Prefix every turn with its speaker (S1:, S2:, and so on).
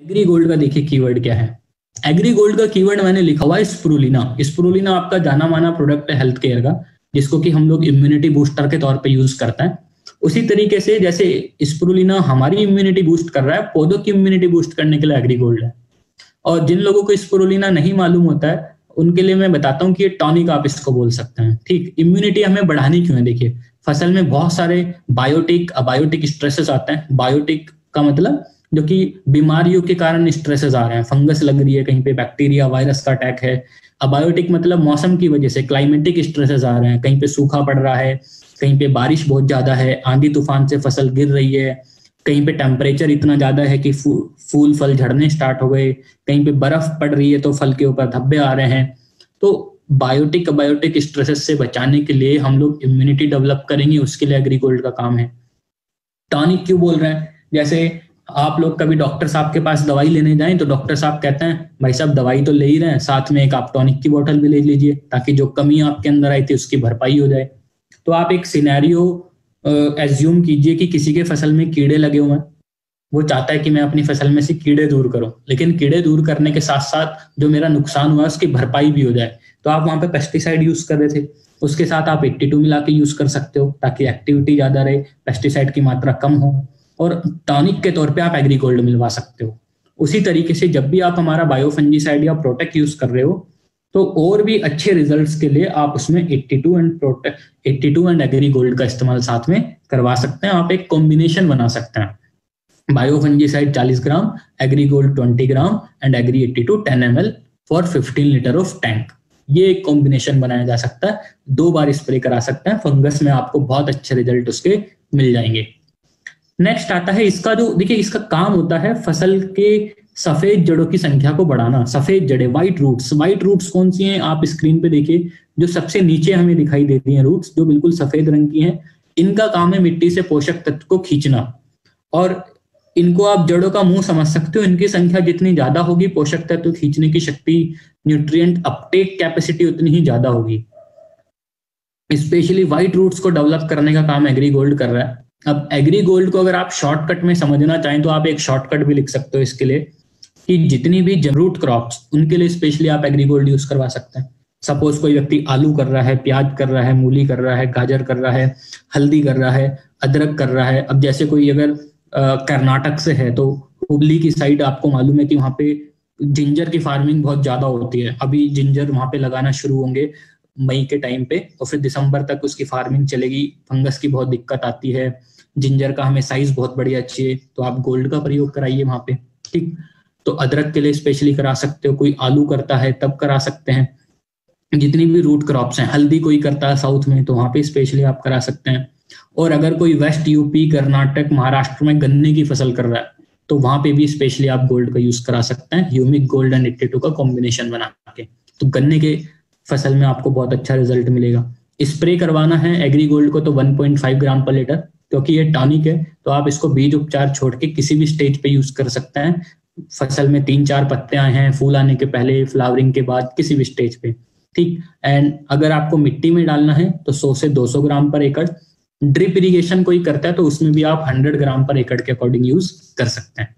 S1: Agree gold का देखिए keyword क्या है। एग्री गोल्ड का कीवर्ड मैंने लिखा हुआ है स्प्रुलिना। स्प्रुलिना आपका जाना माना प्रोडक्ट है हेल्थ केयर का, जिसको कि हम लोग इम्यूनिटी बूस्टर के तौर पे यूज करते हैं। उसी तरीके से जैसे स्प्रुलिना हमारी इम्यूनिटी बूस्ट कर रहा है, पौधों की इम्यूनिटी बूस्ट करने के लिए एग्री गोल्ड है। और जिन लोगों को स्प्रुलिना नहीं मालूम होता है उनके लिए मैं बताता हूँ कि ये टॉनिक आप इसको बोल सकते हैं। ठीक, इम्यूनिटी हमें बढ़ानी क्यों है? देखिए फसल में बहुत सारे बायोटिक अबायोटिक स्ट्रेसेस आते हैं। बायोटिक का मतलब जो कि बीमारियों के कारण स्ट्रेसेस आ रहे हैं, फंगस लग रही है, कहीं पे बैक्टीरिया वायरस का अटैक है। अबायोटिक मतलब मौसम की वजह से क्लाइमेटिक स्ट्रेसेस आ रहे हैं, कहीं पे सूखा पड़ रहा है, कहीं पे बारिश बहुत ज्यादा है, आंधी तूफान से फसल गिर रही है, कहीं पे टेम्परेचर इतना ज्यादा है कि फूल फल झड़ने स्टार्ट हो गए, कहीं पे बर्फ पड़ रही है तो फल के ऊपर धब्बे आ रहे हैं। तो बायोटिक अबायोटिक स्ट्रेसेस से बचाने के लिए हम लोग इम्यूनिटी डेवलप करेंगे, उसके लिए एग्रीगोल्ड का काम है। टॉनिक क्यों बोल रहे हैं? जैसे आप लोग कभी डॉक्टर साहब के पास दवाई लेने जाएं तो डॉक्टर साहब कहते हैं भाई साहब दवाई तो ले ही रहे हैं, साथ में एक आप टॉनिक की बोतल भी ले लीजिए ताकि जो कमी आपके अंदर आई थी उसकी भरपाई हो जाए। तो आप एक सिनेरियो एज्यूम कीजिए कि किसी के फसल में कीड़े लगे हुए हैं, वो चाहता है कि मैं अपनी फसल में से कीड़े दूर करूं, लेकिन कीड़े दूर करने के साथ साथ जो मेरा नुकसान हुआ है उसकी भरपाई भी हो जाए। तो आप वहां पे पेस्टिसाइड यूज कर रहे थे, उसके साथ आप 82 मिला के यूज कर सकते हो ताकि एक्टिविटी ज्यादा रहे, पेस्टिसाइड की मात्रा कम हो, और टॉनिक के तौर पे आप एग्रीगोल्ड मिलवा सकते हो। उसी तरीके से जब भी आप हमारा बायोफंजीसाइड या प्रोटेक्ट यूज कर रहे हो तो और भी अच्छे रिजल्ट्स के लिए आप उसमें 82 एंड एग्रीगोल्ड का इस्तेमाल साथ में करवा सकते हैं। आप एक कॉम्बिनेशन बना सकते हैं, biofungicide 40 gram, Agrigold 20 gram and Agri 82 10 ml for 15 litre of tank. ये एक कॉम्बिनेशन बनाया जा सकता है, 2 बार स्प्रे करा सकते हैं, फंगस में आपको बहुत अच्छे रिजल्ट उसके मिल जाएंगे। नेक्स्ट आता है इसका जो देखिए इसका काम होता है फसल के सफेद जड़ों की संख्या को बढ़ाना। सफेद जड़ें, व्हाइट रूट्स। व्हाइट रूट्स कौन सी हैं? आप स्क्रीन पे देखिए, जो सबसे नीचे हमें दिखाई देती हैं रूट्स, जो बिल्कुल सफेद रंग की हैं, इनका काम है मिट्टी से पोषक तत्व को खींचना। और इनको आप जड़ों का मुंह समझ सकते हो। इनकी संख्या जितनी ज्यादा होगी, पोषक तत्व खींचने की शक्ति, न्यूट्रिएंट अपटेक कैपेसिटी उतनी ही ज्यादा होगी। स्पेशली व्हाइट रूट्स को डेवलप करने का काम एग्रीगोल्ड कर रहा है। अब एग्रीगोल्ड को अगर आप शॉर्टकट में समझना चाहें तो आप एक शॉर्टकट भी लिख सकते हो इसके लिए, कि जितनी भी रूट क्रॉप्स उनके लिए स्पेशली आप एग्रीगोल्ड यूज करवा सकते हैं। सपोज कोई व्यक्ति आलू कर रहा है, प्याज कर रहा है, मूली कर रहा है, गाजर कर रहा है, हल्दी कर रहा है, अदरक कर रहा है। अब जैसे कोई अगर कर्नाटक से है तो हुबली की साइड आपको मालूम है कि वहां पे जिंजर की फार्मिंग बहुत ज्यादा होती है। अभी जिंजर वहां पे लगाना शुरू होंगे मई के टाइम पे, और फिर दिसंबर तक उसकी फार्मिंग चलेगी। फंगस की बहुत दिक्कत आती है, जिंजर का हमें साइज बहुत बढ़िया चाहिए, तो आप गोल्ड का प्रयोग कराइए वहां पे। ठीक, तो अदरक के लिए स्पेशली करा सकते हो, कोई आलू करता है तब करा सकते हैं। जितनी भी रूट क्रॉप्स हैं, हल्दी कोई करता है साउथ में तो वहां पे स्पेशली आप करा सकते हैं। और अगर कोई वेस्ट यूपी, कर्नाटक, महाराष्ट्र में गन्ने की फसल कर रहा है तो वहां पे भी स्पेशली आप गोल्ड का यूज करा सकते हैं, ह्यूमिक गोल्ड एंड 82 का कॉम्बिनेशन बना के। तो गन्ने के फसल में आपको बहुत अच्छा रिजल्ट मिलेगा। स्प्रे करवाना है एग्री गोल्ड को तो 1.5 ग्राम पर लीटर, क्योंकि ये टॉनिक है तो आप इसको बीज उपचार छोड़ के किसी भी स्टेज पे यूज कर सकते हैं। फसल में 3-4 पत्ते आए हैं, फूल आने के पहले, फ्लावरिंग के बाद, किसी भी स्टेज पे। ठीक, एंड अगर आपको मिट्टी में डालना है तो 100 से 200 ग्राम पर एकड़। ड्रिप इरिगेशन कोई करता है तो उसमें भी आप 100 ग्राम पर एकड़ के अकॉर्डिंग यूज कर सकते हैं।